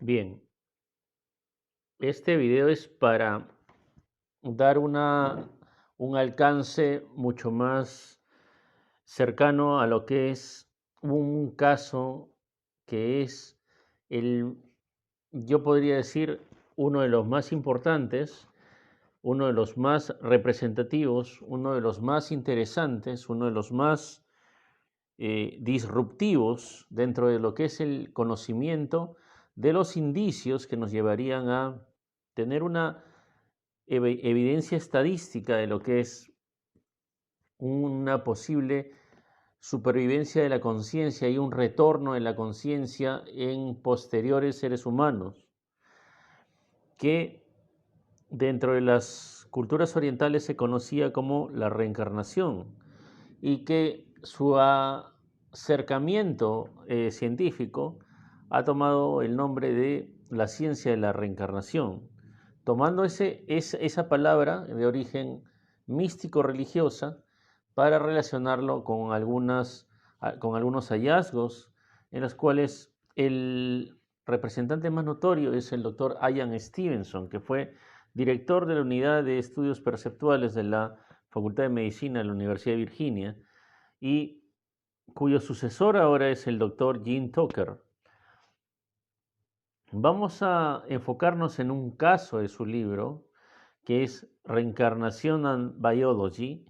Bien, este video es para dar un alcance mucho más cercano a lo que es un caso que es el, yo podría decir, uno de los más importantes, uno de los más representativos, uno de los más interesantes, uno de los más disruptivos dentro de lo que es el conocimiento de los indicios que nos llevarían a tener una evidencia estadística de lo que es una posible supervivencia de la conciencia y un retorno de la conciencia en posteriores seres humanos, que dentro de las culturas orientales se conocía como la reencarnación y que su acercamiento científico ha tomado el nombre de la ciencia de la reencarnación, tomando esa palabra de origen místico-religiosa para relacionarlo con algunos hallazgos en los cuales el representante más notorio es el doctor Ian Stevenson, que fue director de la Unidad de Estudios Perceptuales de la Facultad de Medicina de la Universidad de Virginia y cuyo sucesor ahora es el doctor Jim Tucker. Vamos a enfocarnos en un caso de su libro, que es Reincarnation and Biology,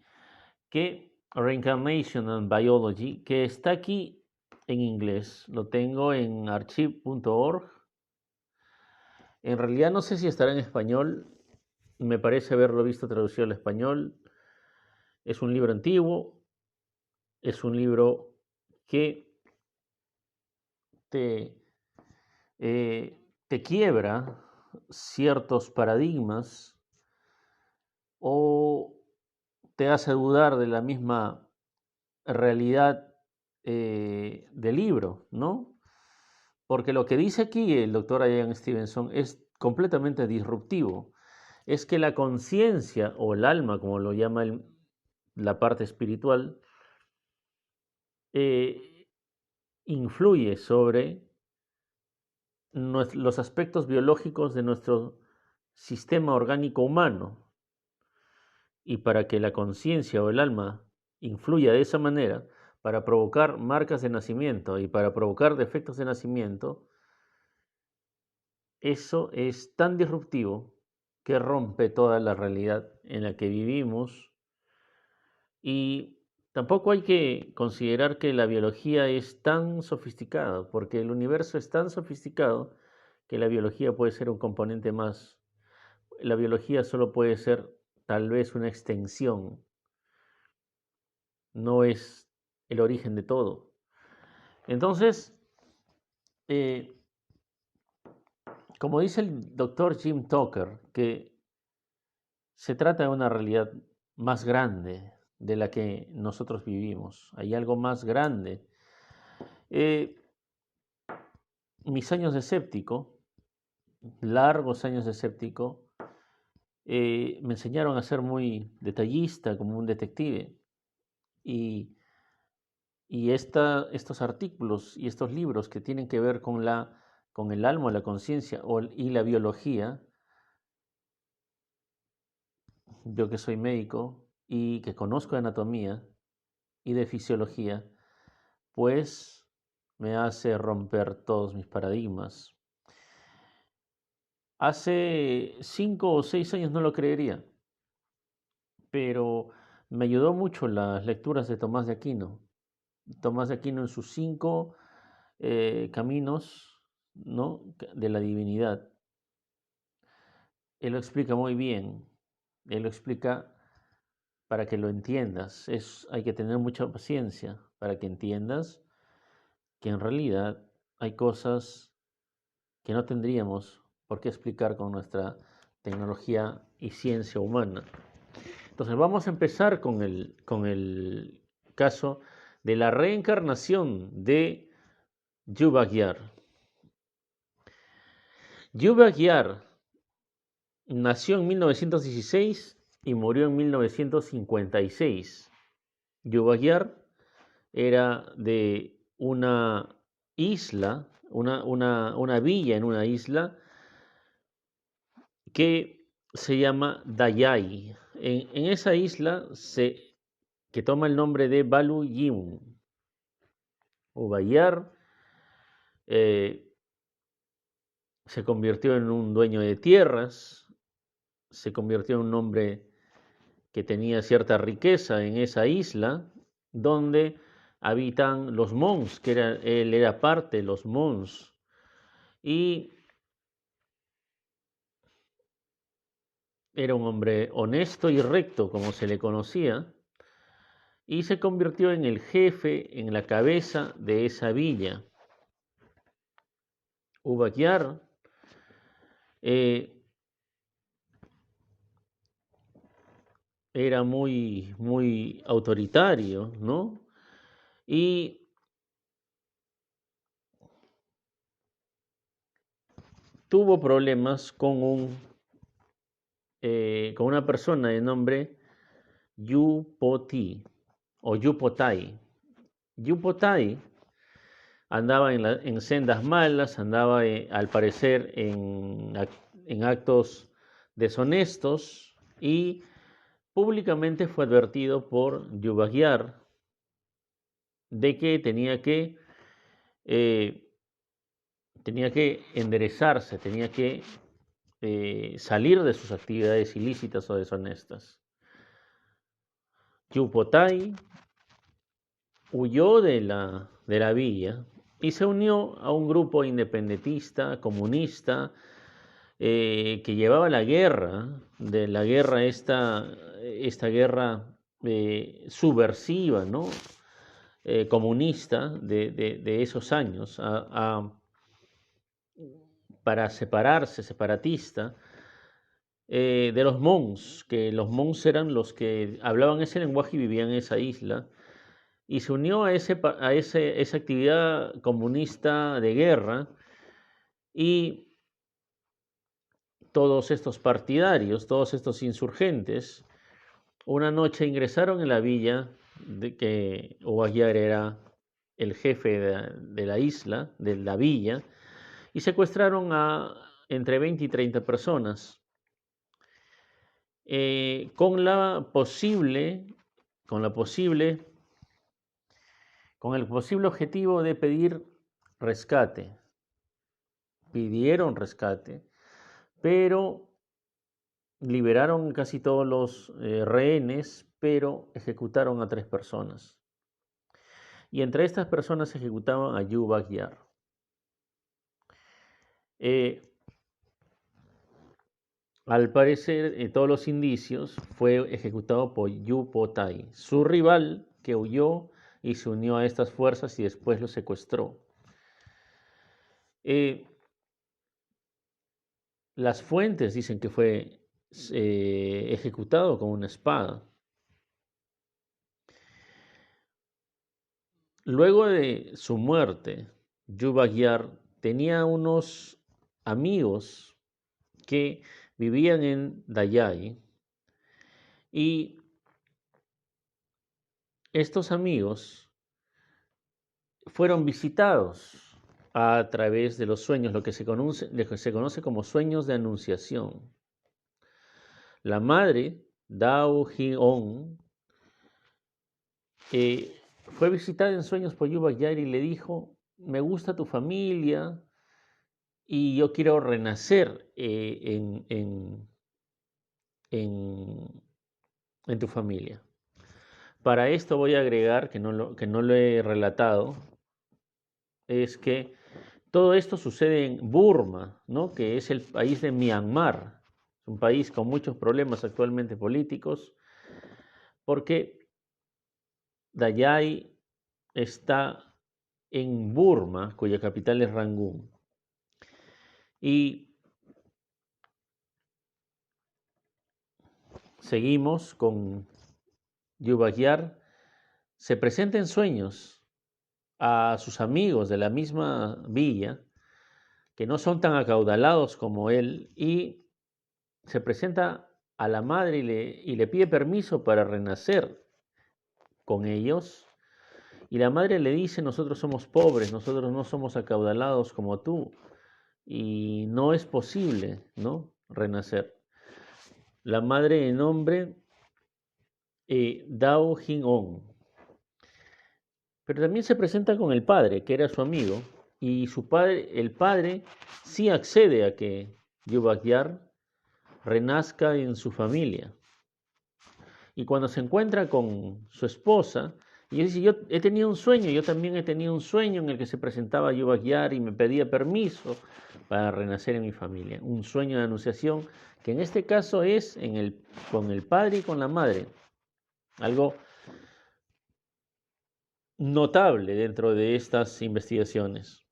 Reincarnation and Biology, que está aquí en inglés. Lo tengo en archive.org. En realidad no sé si estará en español. Me parece haberlo visto traducido al español. Es un libro antiguo. Es un libro que te, te quiebra ciertos paradigmas o te hace dudar de la misma realidad del libro, ¿no? Porque lo que dice aquí el doctor Ian Stevenson es completamente disruptivo. Es que la conciencia o el alma, como lo llama la parte espiritual, eh, influye sobre los aspectos biológicos de nuestro sistema orgánico humano. Y para que la conciencia o el alma influya de esa manera, para provocar marcas de nacimiento y para provocar defectos de nacimiento, eso es tan disruptivo que rompe toda la realidad en la que vivimos. Y tampoco hay que considerar que la biología es tan sofisticada, porque el universo es tan sofisticado que la biología puede ser un componente más. La biología solo puede ser tal vez una extensión, no es el origen de todo. Entonces, eh, como dice el doctor Jim Tucker, que se trata de una realidad más grande de la que nosotros vivimos. Hay algo más grande. Eh, Mis años de escéptico, largos años de escéptico, me enseñaron a ser muy detallista, como un detective. Y, estos artículos y estos libros que tienen que ver con el alma, la conciencia y la biología, yo que soy médico y que conozco de anatomía y de fisiología, pues me hace romper todos mis paradigmas. Hace 5 o 6 años no lo creería, pero me ayudó mucho las lecturas de Tomás de Aquino. Tomás de Aquino en sus 5 caminos, ¿no?, de la divinidad. Él lo explica muy bien. Él lo explica para que lo entiendas. Hay que tener mucha paciencia para que entiendas que en realidad hay cosas que no tendríamos por qué explicar con nuestra tecnología y ciencia humana. Entonces vamos a empezar con el caso de la reencarnación de Yuba Gyar. Yuba Gyar nació en 1916 y murió en 1956. Yuba Gyar era de una isla una villa en una isla que se llama Dayai. En esa isla que toma el nombre de Balu Yimun. Ubayyar eh, se convirtió en un dueño de tierras, se convirtió en un hombre que tenía cierta riqueza en esa isla, donde habitan los Mons, él era parte de los Mons, y era un hombre honesto y recto, como se le conocía, y se convirtió en el jefe, en la cabeza de esa villa. Ubakyar era muy autoritario, ¿no? Y tuvo problemas con una persona de nombre Yupoti o Yupotai. Yupotai andaba en sendas malas, andaba al parecer en actos deshonestos y públicamente fue advertido por Yubagyar de que eh, tenía que enderezarse, tenía que salir de sus actividades ilícitas o deshonestas. Yupotai huyó de la villa y se unió a un grupo independentista, comunista, que llevaba la guerra, esta guerra subversiva, ¿no? Comunista de esos años, para separatista, de los Mons, que los Mons eran los que hablaban ese lenguaje y vivían en esa isla, y se unió a esa actividad comunista de guerra, y todos estos partidarios, todos estos insurgentes, una noche ingresaron en la villa de que Ubagyar era el jefe de la isla, de la villa, y secuestraron a entre 20 y 30 personas, con con la posible, con el posible objetivo de pedir rescate. Pidieron rescate, pero liberaron casi todos los rehenes, pero ejecutaron a 3 personas. Y entre estas personas ejecutaban a Yubakyar. Al parecer, todos los indicios, fue ejecutado por Yupotai, su rival que huyó y se unió a estas fuerzas y después lo secuestró. Las fuentes dicen que fue ejecutado con una espada. Luego de su muerte, Yubagyar tenía unos amigos que vivían en Dayai, y estos amigos fueron visitados a través de los sueños, lo que se conoce como sueños de anunciación. La madre, Dao Hi-on, fue visitada en sueños por Yubakyar y le dijo: me gusta tu familia y yo quiero renacer en tu familia. Para esto voy a agregar, que no lo he relatado, es que todo esto sucede en Burma, ¿no? Que es el país de Myanmar, un país con muchos problemas actualmente políticos, porque Dayai está en Burma, cuya capital es Rangún. Y seguimos con Yubakyar. Se presenta en sueños a sus amigos de la misma villa, que no son tan acaudalados como él, y se presenta a la madre y le pide permiso para renacer con ellos, Y la madre le dice, nosotros somos pobres, nosotros no somos acaudalados como tú, y no es posible, ¿no? Renacer. La madre de nombre Dao Jin-on. Pero también se presenta con el padre, que era su amigo, y el padre sí accede a que Yubakyar renazca en su familia. Y cuando se encuentra con su esposa, y él dice, yo he tenido un sueño, yo también he tenido un sueño en el que se presentaba Yubakyar y me pedía permiso para renacer en mi familia. Un sueño de anunciación que en este caso es con el padre y con la madre. Algo notable dentro de estas investigaciones.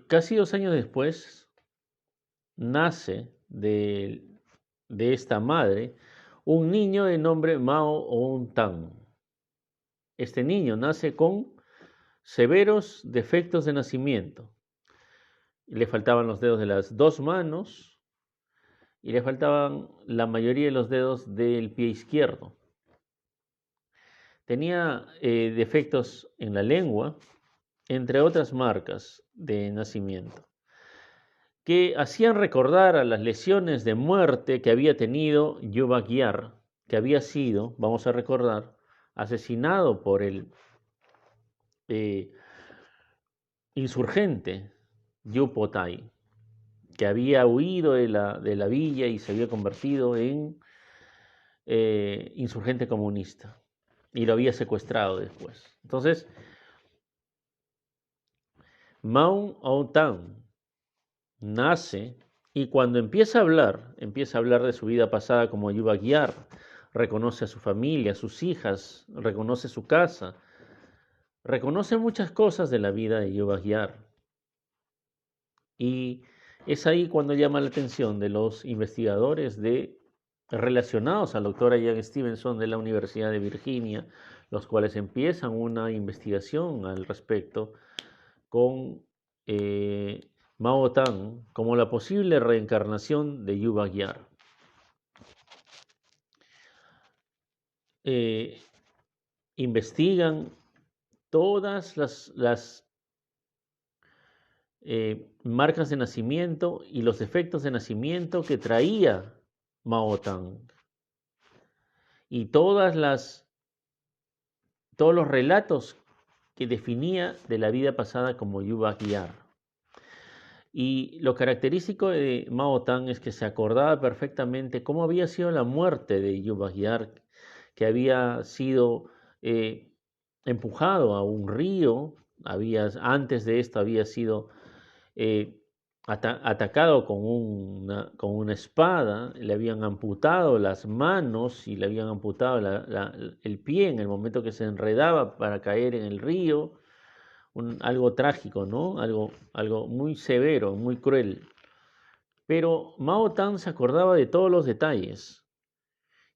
Casi 2 años después, nace de esta madre un niño de nombre Mao Oun Tan. Este niño nace con severos defectos de nacimiento. Le faltaban los dedos de las 2 manos y le faltaban la mayoría de los dedos del pie izquierdo. Tenía defectos en la lengua, entre otras marcas de nacimiento, que hacían recordar a las lesiones de muerte que había tenido Yubakyar, que había sido, vamos a recordar, asesinado por el insurgente Yupotai, que había huido de la villa y se había convertido en insurgente comunista y lo había secuestrado después. Entonces, Mao Aung nace y cuando empieza a hablar de su vida pasada como Yubakyar, reconoce a su familia, a sus hijas, reconoce su casa, reconoce muchas cosas de la vida de Yubakyar. Y es ahí cuando llama la atención de los investigadores relacionados al doctor Ian Stevenson de la Universidad de Virginia, los cuales empiezan una investigación al respecto con Mao Tan como la posible reencarnación de Yubakyar. Investigan todas las marcas de nacimiento y los defectos de nacimiento que traía Mao Tan y todos los relatos que definía de la vida pasada como Yubakyar. Y lo característico de Mao Tan es que se acordaba perfectamente cómo había sido la muerte de Yubakyar, que había sido empujado a un río, antes de esto había sido atacado con una espada, le habían amputado las manos y le habían amputado el pie en el momento que se enredaba para caer en el río. Algo trágico, ¿no? Algo muy severo, muy cruel. Pero Mao Tan se acordaba de todos los detalles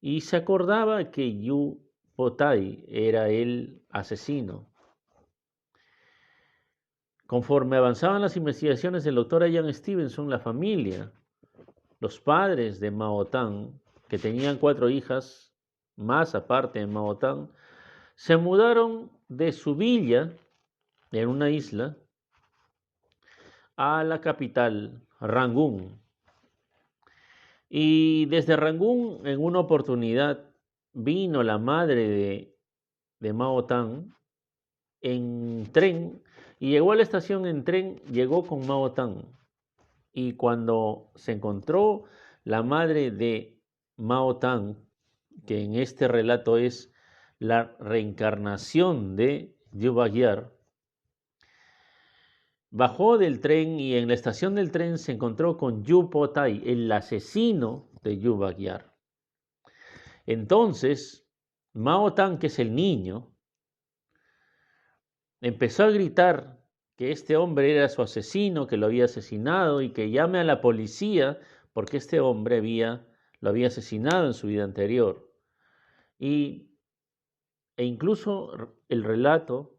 y se acordaba que Yu Potai era el asesino. Conforme avanzaban las investigaciones del doctor Ian Stevenson, la familia, los padres de Mao Tan, que tenían 4 hijas, más aparte de Mao Tan, se mudaron de su villa, en una isla, a la capital, Rangún. Y desde Rangún, en una oportunidad, vino la madre de Mao Tan en tren y llegó a la estación en tren, llegó con Mao Tan. Y cuando se encontró la madre de Mao Tan, que en este relato es la reencarnación de Yubakyar, bajó del tren y en la estación del tren se encontró con Yu Potai, el asesino de Yubakyar. Entonces, Mao Tan, que es el niño, empezó a gritar que este hombre era su asesino, que lo había asesinado y que llame a la policía porque este hombre lo había asesinado en su vida anterior. E incluso el relato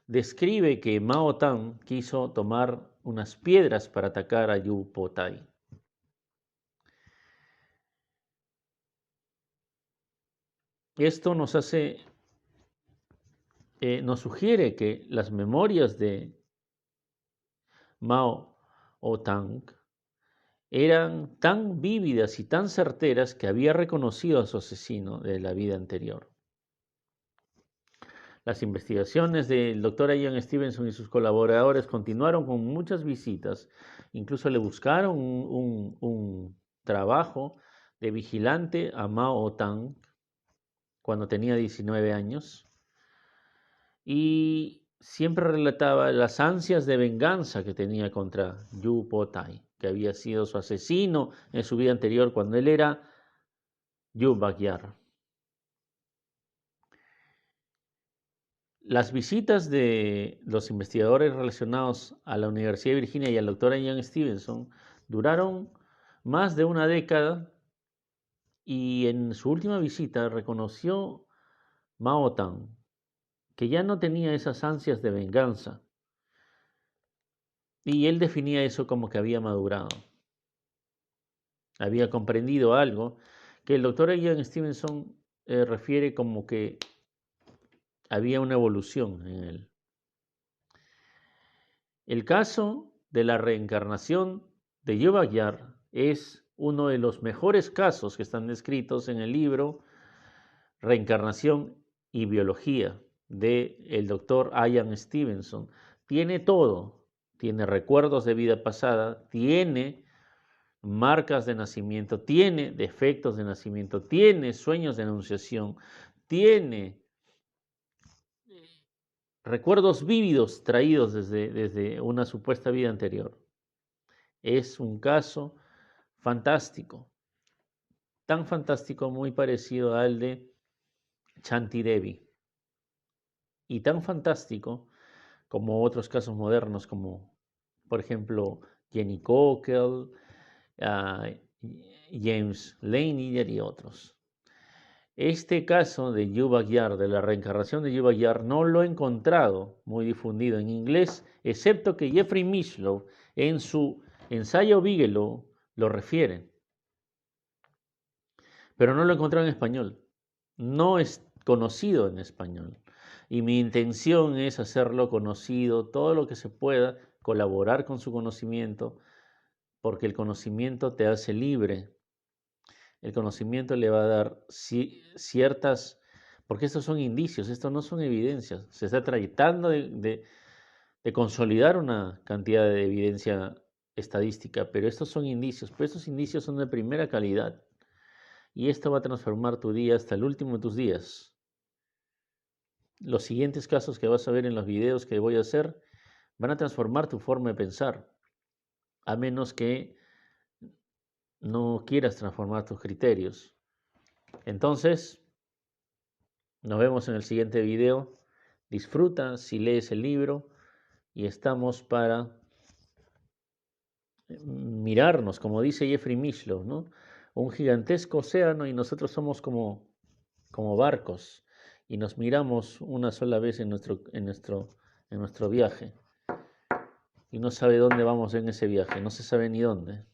describe que Mao Tan quiso tomar unas piedras para atacar a Yu Potai. Esto nos sugiere que las memorias de Mao o Tang eran tan vívidas y tan certeras que había reconocido a su asesino de la vida anterior. Las investigaciones del doctor Ian Stevenson y sus colaboradores continuaron con muchas visitas, incluso le buscaron un trabajo de vigilante a Mao Tang cuando tenía 19 años y siempre relataba las ansias de venganza que tenía contra Yu Po-tai, que había sido su asesino en su vida anterior cuando él era Yu Bakyar. Las visitas de los investigadores relacionados a la Universidad de Virginia y al doctor Ian Stevenson duraron más de una década y en su última visita reconoció Mao Tang que ya no tenía esas ansias de venganza y él definía eso como que había madurado, había comprendido algo que el doctor Ian Stevenson refiere como que había una evolución en él. El caso de la reencarnación de Yu Bakyar es uno de los mejores casos que están descritos en el libro Reencarnación y Biología de el doctor Ian Stevenson. Tiene todo, tiene recuerdos de vida pasada, tiene marcas de nacimiento, tiene defectos de nacimiento, tiene sueños de enunciación, tiene recuerdos vívidos traídos desde una supuesta vida anterior. Es un caso fantástico, tan fantástico, muy parecido al de Shanti Devi, y tan fantástico como otros casos modernos, como por ejemplo Jenny Cockell, James Lanier y otros. Este caso de Yu Bakyar, de la reencarnación de Yu Bakyar, no lo he encontrado muy difundido en inglés, excepto que Jeffrey Mishlow en su ensayo Bigelow lo refiere, pero no lo he encontrado en español. No es conocido en español. Y mi intención es hacerlo conocido, todo lo que se pueda, colaborar con su conocimiento, porque el conocimiento te hace libre. El conocimiento le va a dar ciertas, porque estos son indicios, estos no son evidencias. Se está tratando de consolidar una cantidad de evidencia estadística, pero estos son indicios, pero estos indicios son de primera calidad. Y esto va a transformar tu día hasta el último de tus días. Los siguientes casos que vas a ver en los videos que voy a hacer van a transformar tu forma de pensar, a menos que no quieras transformar tus criterios. Entonces, nos vemos en el siguiente video. Disfruta si lees el libro y estamos para mirarnos, como dice Jeffrey Mishlow, ¿no? Un gigantesco océano y nosotros somos como barcos y nos miramos una sola vez en nuestro viaje y no sabe dónde vamos en ese viaje, no se sabe ni dónde.